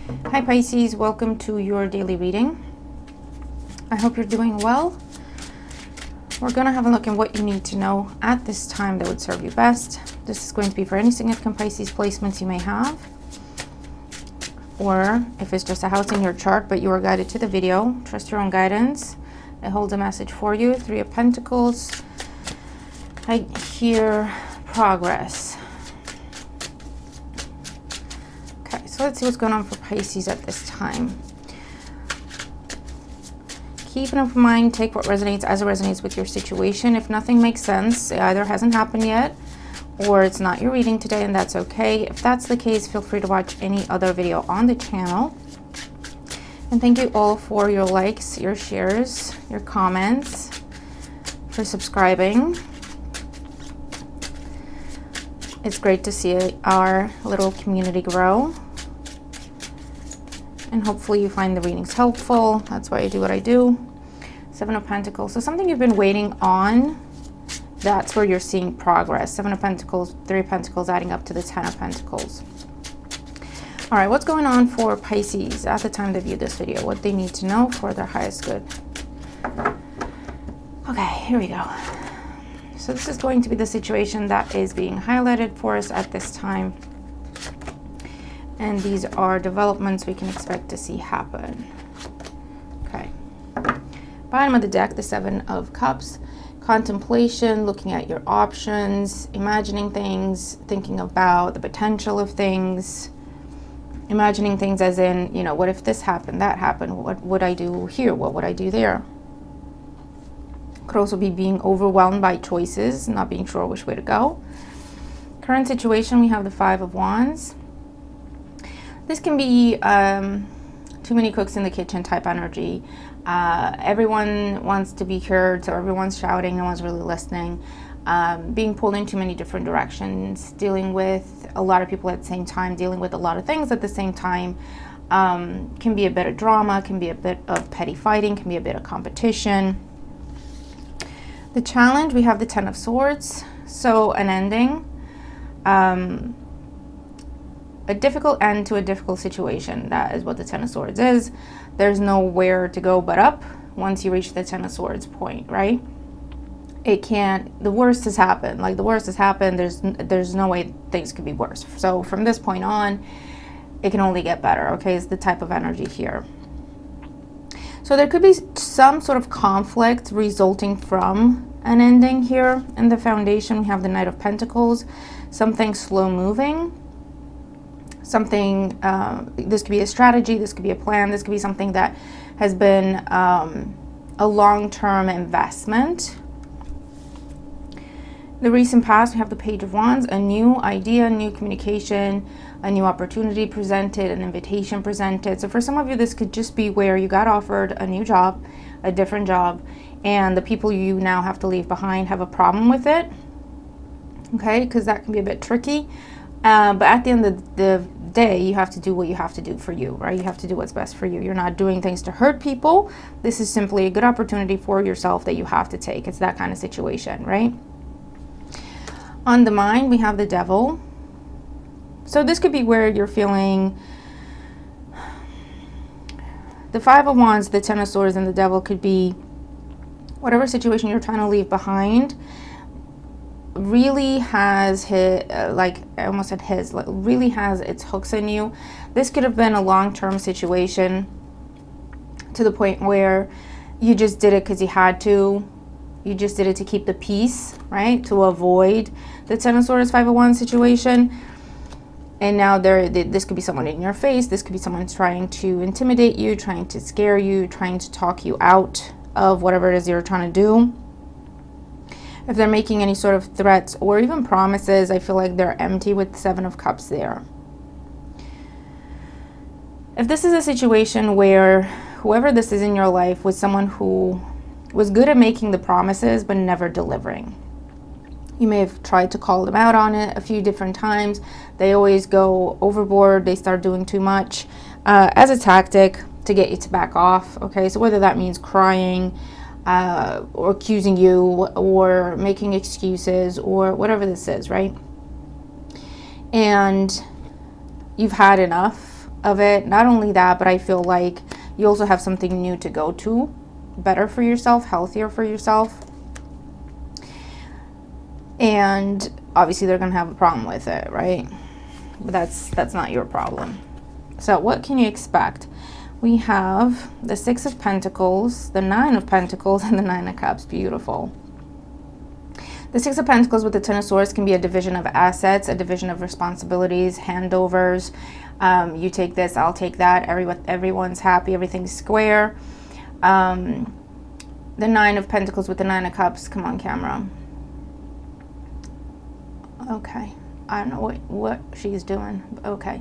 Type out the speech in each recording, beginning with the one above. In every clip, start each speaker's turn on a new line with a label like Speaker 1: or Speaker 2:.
Speaker 1: Hi Pisces, welcome to your daily reading. I hope you're doing well. We're going to have a look at what you need to know at this time that would serve you best. This is going to be for any significant Pisces placements you may have, or if it's just a house in your chart but you are guided to the video. Trust your own guidance. It holds a message for you. Three of Pentacles. I hear progress. So let's see what's going on for Pisces at this time. Keep an open mind. Take what resonates as it resonates with your situation. If nothing makes sense, it either hasn't happened yet or it's not your reading today, and that's okay. If that's the case, feel free to watch any other video on the channel. And thank you all for your likes, your shares, your comments, for subscribing. It's great to see our little community grow. And hopefully you find the readings helpful. That's why I do what I do. Seven of Pentacles. So something you've been waiting on, that's where you're seeing progress. Seven of Pentacles, Three of Pentacles, adding up to the Ten of Pentacles. All right, what's going on for Pisces at the time they view this video? What they need to know for their highest good. Okay, here we go. So this is going to be the situation that is being highlighted for us at this time. And these are developments we can expect to see happen. Okay. Bottom of the deck, the Seven of Cups. Contemplation, looking at your options, imagining things, thinking about the potential of things. Imagining things as in, you know, what if this happened, that happened? What would I do here? What would I do there? Could also be being overwhelmed by choices, not being sure which way to go. Current situation, we have the Five of Wands. This can be too many cooks in the kitchen type energy. Everyone wants to be heard, so everyone's shouting, no one's really listening. Being pulled in too many different directions, dealing with a lot of people at the same time, dealing with a lot of things at the same time. Can be a bit of drama, can be a bit of petty fighting, can be a bit of competition. The challenge, we have the Ten of Swords, so an ending. A difficult end to a difficult situation. That is what the Ten of Swords is. There's nowhere to go but up once you reach the Ten of Swords point, right? It can't, the worst has happened. Like, the worst has happened. There's no way things could be worse. So from this point on, it can only get better, okay? It's the type of energy here. So there could be some sort of conflict resulting from an ending here. In the foundation, we have the Knight of Pentacles. Something slow moving. Something, this could be a strategy, this could be a plan, this could be something that has been a long-term investment. The recent past, we have the Page of Wands, a new idea, new communication, a new opportunity presented, an invitation presented. So for some of you, this could just be where you got offered a new job, a different job, and the people you now have to leave behind have a problem with it, okay, because that can be a bit tricky. But at the end of the day, you have to do what you have to do for you, right? You have to do what's best for you. You're not doing things to hurt people. This is simply a good opportunity for yourself that you have to take. It's that kind of situation, right? On the mind, we have the Devil. So this could be where you're feeling the Five of Wands, the Ten of Swords, and the Devil could be whatever situation you're trying to leave behind really has hit, like I almost said his, like really has its hooks in you. This could have been a long-term situation to the point where you just did it because you had to. You just did it to keep the peace, right? To avoid the Ten of Swords, Five of Wands situation. And now this could be someone in your face. This could be someone trying to intimidate you, trying to scare you, trying to talk you out of whatever it is you're trying to do. If they're making any sort of threats or even promises, I feel like they're empty with the Seven of Cups there. If this is a situation where whoever this is in your life was someone who was good at making the promises but never delivering. You may have tried to call them out on it a few different times. They always go overboard. They start doing too much as a tactic to get you to back off. Okay, so whether that means crying, or accusing you, or making excuses, or whatever this is, right? And you've had enough, of it. Not only that, but I feel like you also have something new to go to, better for yourself, healthier for yourself. And obviously they're going to have a problem with it, right? But that's not your problem. So what can you expect? We have the Six of Pentacles, the Nine of Pentacles, and the Nine of Cups. Beautiful. The Six of Pentacles with the Ten of Swords can be a division of assets, a division of responsibilities, handovers. You take this, I'll take that. Everyone's happy, everything's square. The Nine of Pentacles with the Nine of Cups. Come on, camera. Okay. I don't know what she's doing. Okay.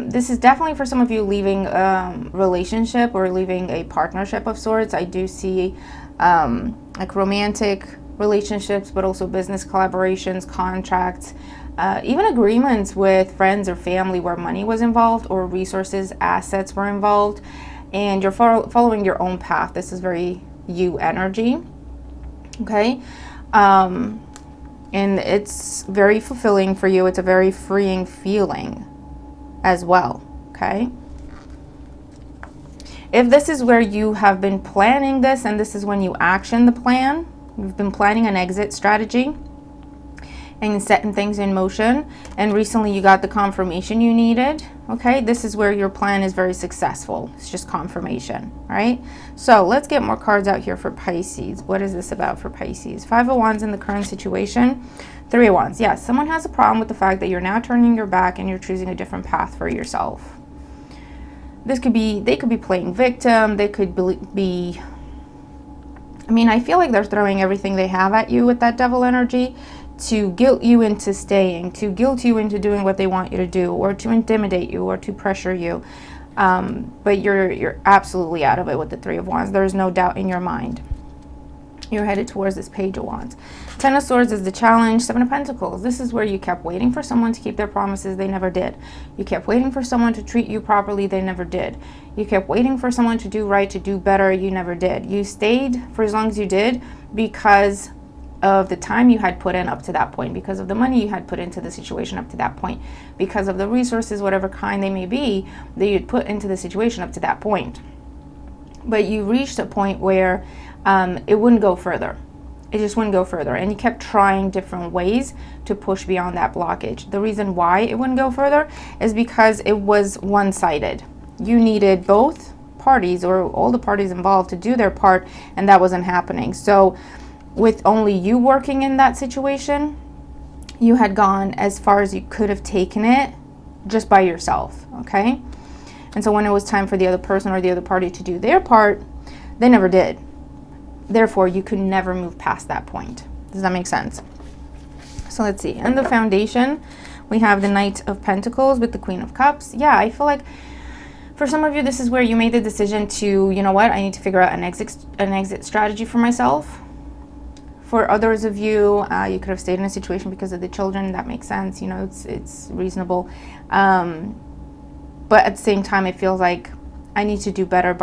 Speaker 1: This is definitely for some of you leaving a relationship or leaving a partnership of sorts. I do see like romantic relationships, but also business collaborations, contracts, even agreements with friends or family where money was involved or resources, assets were involved, and you're following your own path. This is very you energy. Okay. And it's very fulfilling for you. It's a very freeing feeling as well, okay? If this is where you have been planning this and this is when you action the plan, you've been planning an exit strategy and setting things in motion, and recently you got the confirmation you needed, okay? This is where your plan is very successful. It's just confirmation, right? So let's get more cards out here for Pisces. What is this about for Pisces? Five of Wands in the current situation. Three of Wands. Yes, someone has a problem with the fact that you're now turning your back and you're choosing a different path for yourself. This could be, they could be playing victim. They could be, I mean, I feel like they're throwing everything they have at you with that devil energy, to guilt you into staying, to guilt you into doing what they want you to do, or to intimidate you, or to pressure you. But you're absolutely out of it with the Three of Wands. There's no doubt in your mind. You're headed towards this Page of Wands. Ten of Swords is the challenge. Seven of Pentacles. This is where you kept waiting for someone to keep their promises. They never did. You kept waiting for someone to treat you properly. They never did. You kept waiting for someone to do right, to do better. You never did. You stayed for as long as you did because of the time you had put in up to that point, because of the money you had put into the situation up to that point, because of the resources, whatever kind they may be, that you'd put into the situation up to that point. But you reached a point where it wouldn't go further. It just wouldn't go further. And you kept trying different ways to push beyond that blockage. The reason why it wouldn't go further is because it was one-sided. You needed both parties, or all the parties involved, to do their part, and that wasn't happening. So with only you working in that situation, you had gone as far as you could have taken it just by yourself, okay? And so when it was time for the other person or the other party to do their part, they never did. Therefore, you could never move past that point. Does that make sense? So let's see. And the foundation, we have the Knight of Pentacles with the Queen of Cups. Yeah, I feel like for some of you, this is where you made the decision to, you know what, I need to figure out an exit strategy for myself. For others of you, you could have stayed in a situation because of the children. That makes sense. You know, it's reasonable. But at the same time, it feels like I need to do better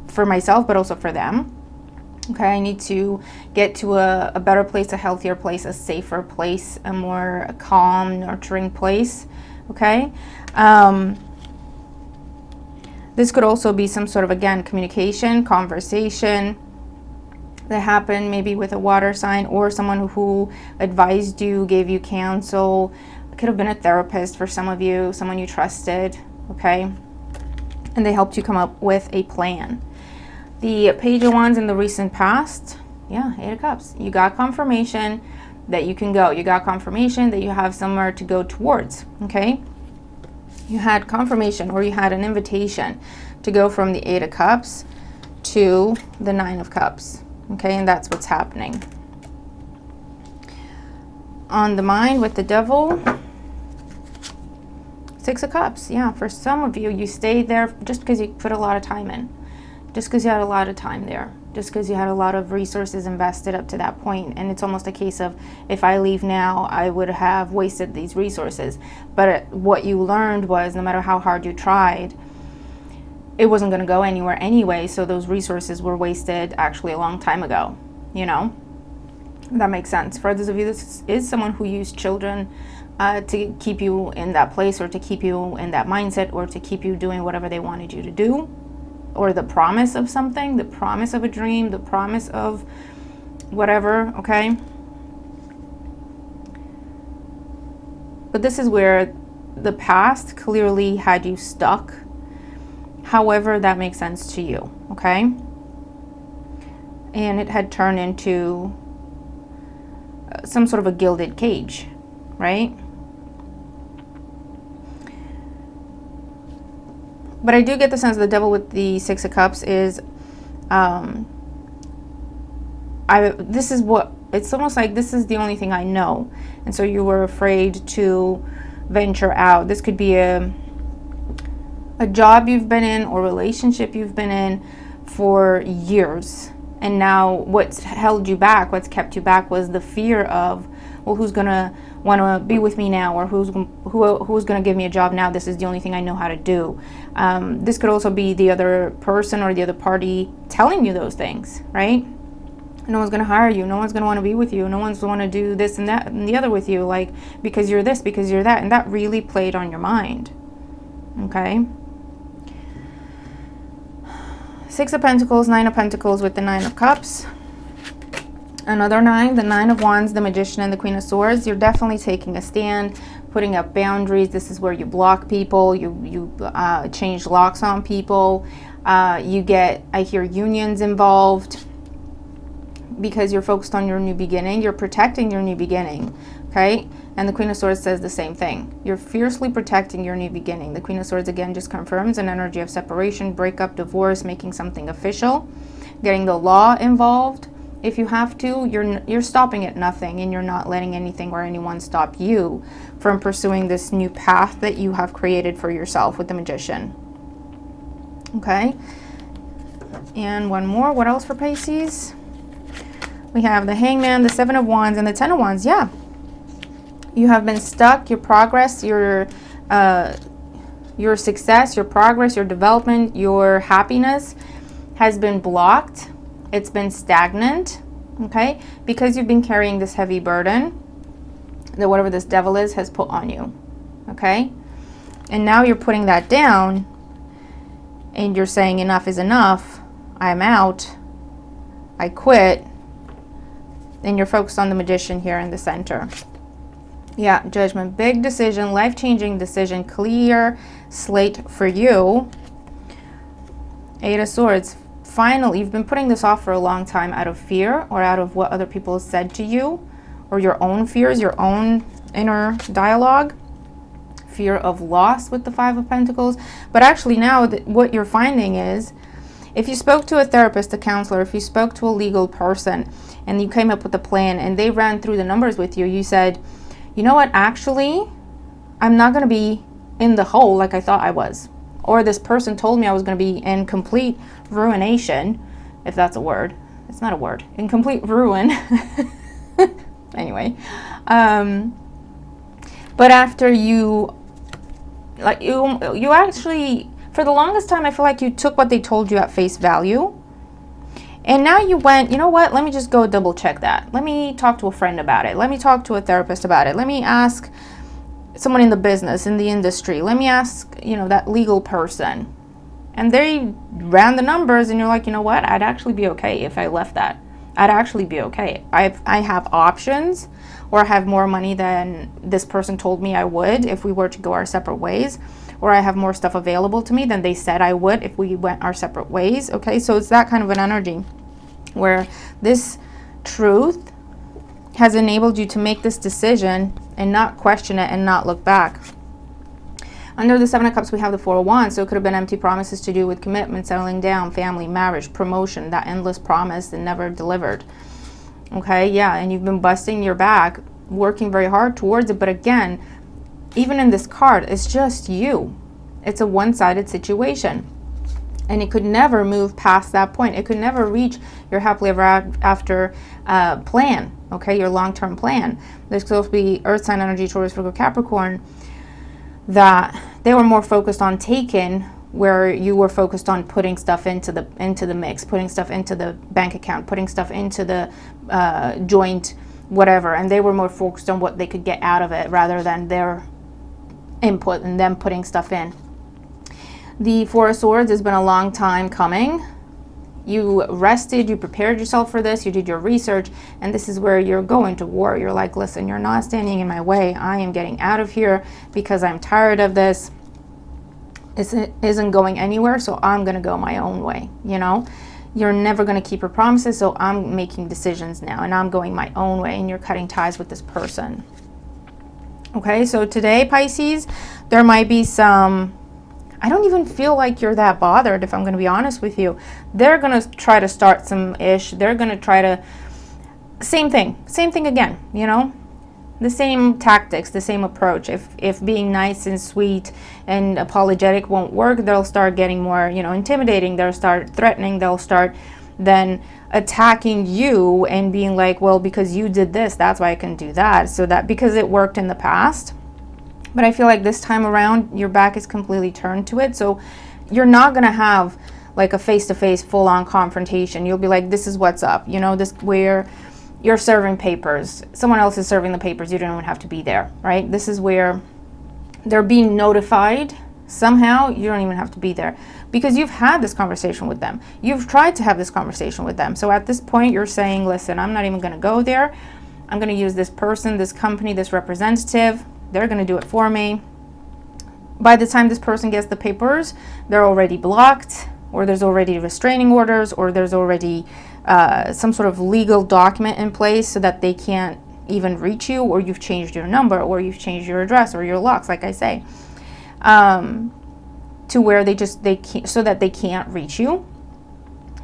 Speaker 1: for myself, but also for them. Okay, I need to get to a better place, a healthier place, a safer place, a more calm, nurturing place. Okay. This could also be some sort of, again, communication, conversation that happened maybe with a water sign, or someone who advised you, gave you counsel. It could have been a therapist for some of you, someone you trusted, okay? And they helped you come up with a plan. The Page of Wands in the recent past, yeah, Eight of Cups. You got confirmation that you can go. You got confirmation that you have somewhere to go towards, okay? You had confirmation, or you had an invitation to go from the Eight of Cups to the Nine of Cups. Okay, and that's what's happening. On the mind with the Devil, Six of Cups. Yeah, for some of you, you stayed there just because you put a lot of time in. Just because you had a lot of time there. Just because you had a lot of resources invested up to that point. And it's almost a case of, if I leave now, I would have wasted these resources. But what you learned was, no matter how hard you tried, it wasn't going to go anywhere anyway, so those resources were wasted actually a long time ago, you know? That makes sense. For others of you, this is someone who used children to keep you in that place, or to keep you in that mindset, or to keep you doing whatever they wanted you to do, or the promise of something, the promise of a dream, the promise of whatever, okay? But this is where the past clearly had you stuck, however that makes sense to you, okay? And it had turned into some sort of a gilded cage, right? But I do get the sense the devil with the Six of Cups is, this is what, it's almost like this is the only thing I know. And so you were afraid to venture out. This could be a job you've been in, or relationship you've been in for years. And now what's held you back, what's kept you back, was the fear of, well, who's going to want to be with me now, or who's going to give me a job now? This is the only thing I know how to do. This could also be the other person or the other party telling you those things, right? No one's going to hire you. No one's going to want to be with you. No one's going to do this and that and the other with you, like, because you're this, because you're that. And that really played on your mind, okay? Six of Pentacles, Nine of Pentacles with the Nine of Cups. Another nine, the Nine of Wands, the Magician, and the Queen of Swords. You're definitely taking a stand, putting up boundaries. This is where you block people, you change locks on people. You get, I hear, unions involved, because you're focused on your new beginning. You're protecting your new beginning, okay? And the Queen of Swords says the same thing. You're fiercely protecting your new beginning. The Queen of Swords, again, just confirms an energy of separation, breakup, divorce, making something official, getting the law involved. If you have to, you're stopping at nothing, and you're not letting anything or anyone stop you from pursuing this new path that you have created for yourself with the Magician. Okay? And one more. What else for Pisces? We have the Hangman, the Seven of Wands, and the Ten of Wands. Yeah. You have been stuck. Your progress, your success, your progress, your development, your happiness has been blocked. It's been stagnant, okay? Because you've been carrying this heavy burden that whatever this devil is has put on you, okay? And now you're putting that down, and you're saying enough is enough. I'm out. I quit. And you're focused on the Magician here in the center. Yeah, Judgment, big decision, life-changing decision, clear slate for you. Eight of Swords. Finally, you've been putting this off for a long time out of fear, or out of what other people said to you, or your own fears, your own inner dialogue. Fear of loss with the Five of Pentacles. But actually now what you're finding is, if you spoke to a therapist, a counselor, if you spoke to a legal person, and you came up with a plan, and they ran through the numbers with you, you said, you know what, actually, I'm not going to be in the hole like I thought I was. Or this person told me I was going to be in complete ruination, if that's a word. It's not a word. In complete ruin. Anyway. But after you actually, for the longest time, I feel like you took what they told you at face value. And now you went, you know what, let me just go double check that. Let me talk to a friend about it. Let me talk to a therapist about it. Let me ask someone in the business, in the industry. Let me ask, that legal person. And they ran the numbers, and you're like, you know what, I'd actually be okay if I left that. I'd actually be okay. I have options, or I have more money than this person told me I would if we were to go our separate ways. Or I have more stuff available to me than they said I would if we went our separate ways. Okay, so it's that kind of an energy where this truth has enabled you to make this decision and not question it and not look back. Under the Seven of Cups, we have the Four of Wands. So it could have been empty promises to do with commitment, settling down, family, marriage, promotion, that endless promise that never delivered. Okay, yeah, and you've been busting your back, working very hard towards it. But again, even in this card, it's just you. It's a one-sided situation. And it could never move past that point. It could never reach your happily ever after plan, okay, your long-term plan. There's supposed to be Earth sign energy, Taurus, Virgo, Capricorn, that they were more focused on taking, where you were focused on putting stuff into the mix, putting stuff into the bank account, putting stuff into the joint whatever, and they were more focused on what they could get out of it rather than their input and them putting stuff in. The Four of Swords has been a long time coming. You rested, you prepared yourself for this, you did your research, and this is where you're going to war. You're like, listen, you're not standing in my way. I am getting out of here because I'm tired of this. It isn't going anywhere, so I'm going to go my own way, you know? You're never going to keep your promises, so I'm making decisions now, and I'm going my own way, and you're cutting ties with this person. Okay, so today, Pisces, there might be some... I don't even feel like you're that bothered, if I'm going to be honest with you. They're going to try to start some ish. They're going to try to... Same thing again, you know? The same tactics, the same approach. If being nice and sweet and apologetic won't work, they'll start getting more, you know, intimidating. They'll start threatening. They'll start then attacking you and being like, well, because you did this, that's why I can do that. So that, because it worked in the past. But I feel like this time around, your back is completely turned to it. So you're not going to have like a face-to-face full-on confrontation. You'll be like, this is what's up. You know, this where you're serving papers. Someone else is serving the papers. You don't even have to be there, right? This is where they're being notified. Somehow, you don't even have to be there because you've had this conversation with them. You've tried to have this conversation with them. So at this point, you're saying, listen, I'm not even going to go there. I'm going to use this person, this company, this representative. They're going to do it for me. By the time this person gets the papers, they're already blocked, or there's already restraining orders, or there's already some sort of legal document in place so that they can't even reach you, or you've changed your number, or you've changed your address, or your locks, like I say, to where they can't, so that they can't reach you.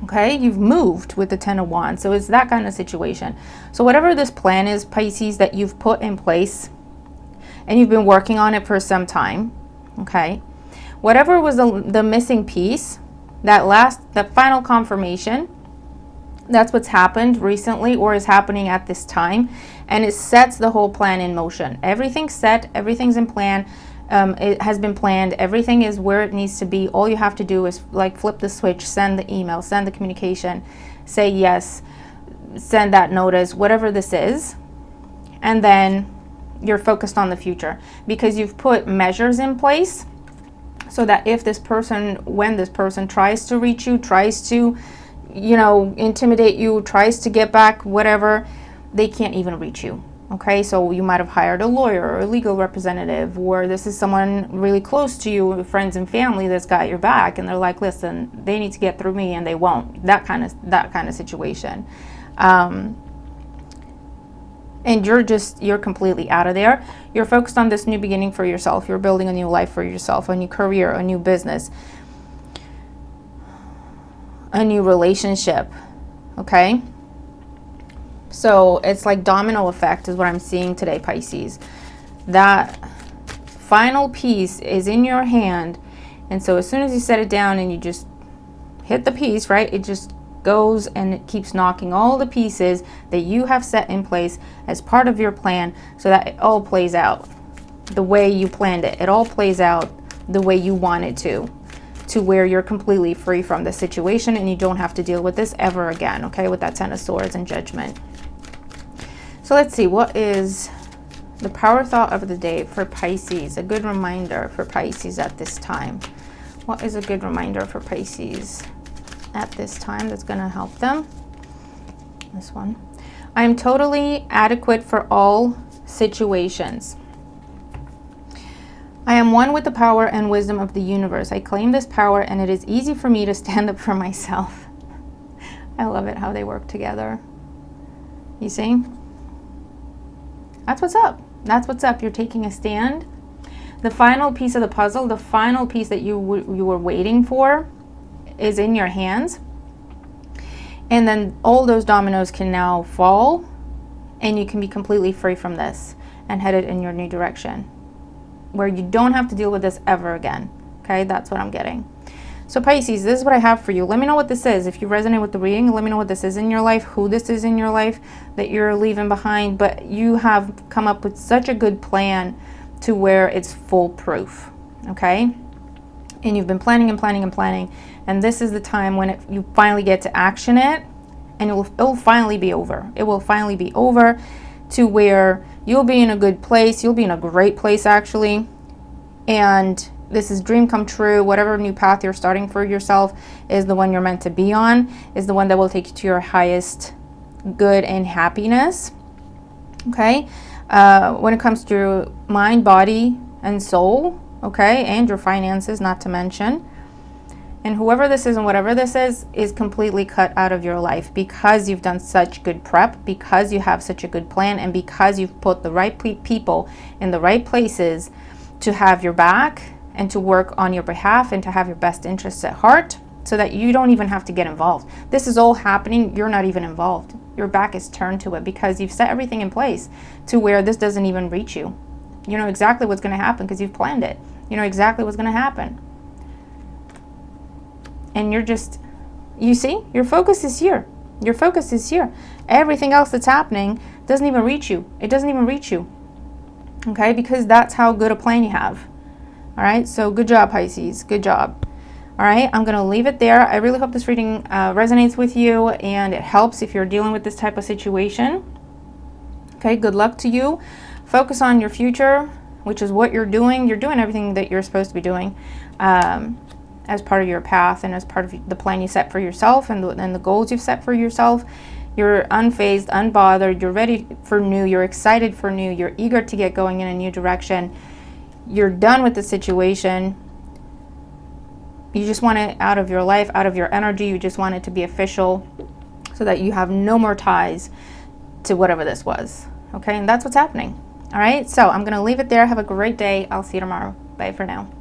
Speaker 1: Okay, you've moved with the Ten of Wands, so it's that kind of situation. So whatever this plan is, Pisces, that you've put in place, and you've been working on it for some time, okay? Whatever was the missing piece, that final confirmation, that's what's happened recently or is happening at this time, and it sets the whole plan in motion. Everything's set, everything's in plan, it has been planned, everything is where it needs to be. All you have to do is like flip the switch, send the email, send the communication, say yes, send that notice, whatever this is, and then you're focused on the future because you've put measures in place so that if this person, when this person tries to reach you, tries to, you know, intimidate you, tries to get back, whatever, they can't even reach you. Okay, so you might have hired a lawyer or a legal representative, or this is someone really close to you, friends and family that's got your back, and they're like, listen, they need to get through me, and they won't. That kind of situation. And you're completely out of there. You're focused on this new beginning for yourself. You're building a new life for yourself, a new career, a new business, a new relationship, okay? So it's like domino effect is what I'm seeing today, Pisces. That final piece is in your hand, and so as soon as you set it down and you just hit the piece, right, it just goes and it keeps knocking all the pieces that you have set in place as part of your plan so that it all plays out the way you planned it. It all plays out the way you want it to where you're completely free from the situation and you don't have to deal with this ever again, okay, with that Ten of Swords and Judgment. So let's see, what is the power thought of the day for Pisces? A good reminder for Pisces at this time. What is a good reminder for Pisces at this time that's going to help them? This one. I am totally adequate for all situations. I am one with the power and wisdom of the universe. I claim this power and it is easy for me to stand up for myself. I love it how they work together. You see? That's what's up. That's what's up. You're taking a stand. The final piece of the puzzle, the final piece that you were waiting for is in your hands. And then all those dominoes can now fall and you can be completely free from this and headed in your new direction where you don't have to deal with this ever again. Okay, that's what I'm getting. So Pisces, this is what I have for you. Let me know what this is. If you resonate with the reading, let me know what this is in your life, who this is in your life that you're leaving behind. But you have come up with such a good plan to where it's foolproof, okay? And you've been planning and planning and planning. And this is the time when you finally get to action it, and it will finally be over. It will finally be over. to where you'll be in a good place. You'll be in a great place, actually. And this is dream come true. Whatever new path you're starting for yourself is the one you're meant to be on, is the one that will take you to your highest good and happiness. Okay? When it comes to your mind, body, and soul, okay, and your finances, not to mention. And whoever this is and whatever this is completely cut out of your life because you've done such good prep, because you have such a good plan, and because you've put the right people in the right places to have your back and to work on your behalf and to have your best interests at heart, so that you don't even have to get involved. This is all happening. You're not even involved. Your back is turned to it because you've set everything in place to where this doesn't even reach you. You know exactly what's going to happen because you've planned it. You know exactly what's going to happen. And you're just, you see, your focus is here. Your focus is here. Everything else that's happening doesn't even reach you. It doesn't even reach you. Okay, because that's how good a plan you have. All right, so good job, Pisces. Good job. All right, I'm going to leave it there. I really hope this reading resonates with you and it helps if you're dealing with this type of situation. Okay, good luck to you. Focus on your future, which is what you're doing. You're doing everything that you're supposed to be doing. As part of your path and as part of the plan you set for yourself and the goals you've set for yourself. You're unfazed, unbothered, you're ready for new, you're excited for new, you're eager to get going in a new direction. You're done with the situation. You just want it out of your life, out of your energy. You just want it to be official so that you have no more ties to whatever this was. Okay, and that's what's happening. All right, so I'm going to leave it there. Have a great day. I'll see you tomorrow. Bye for now.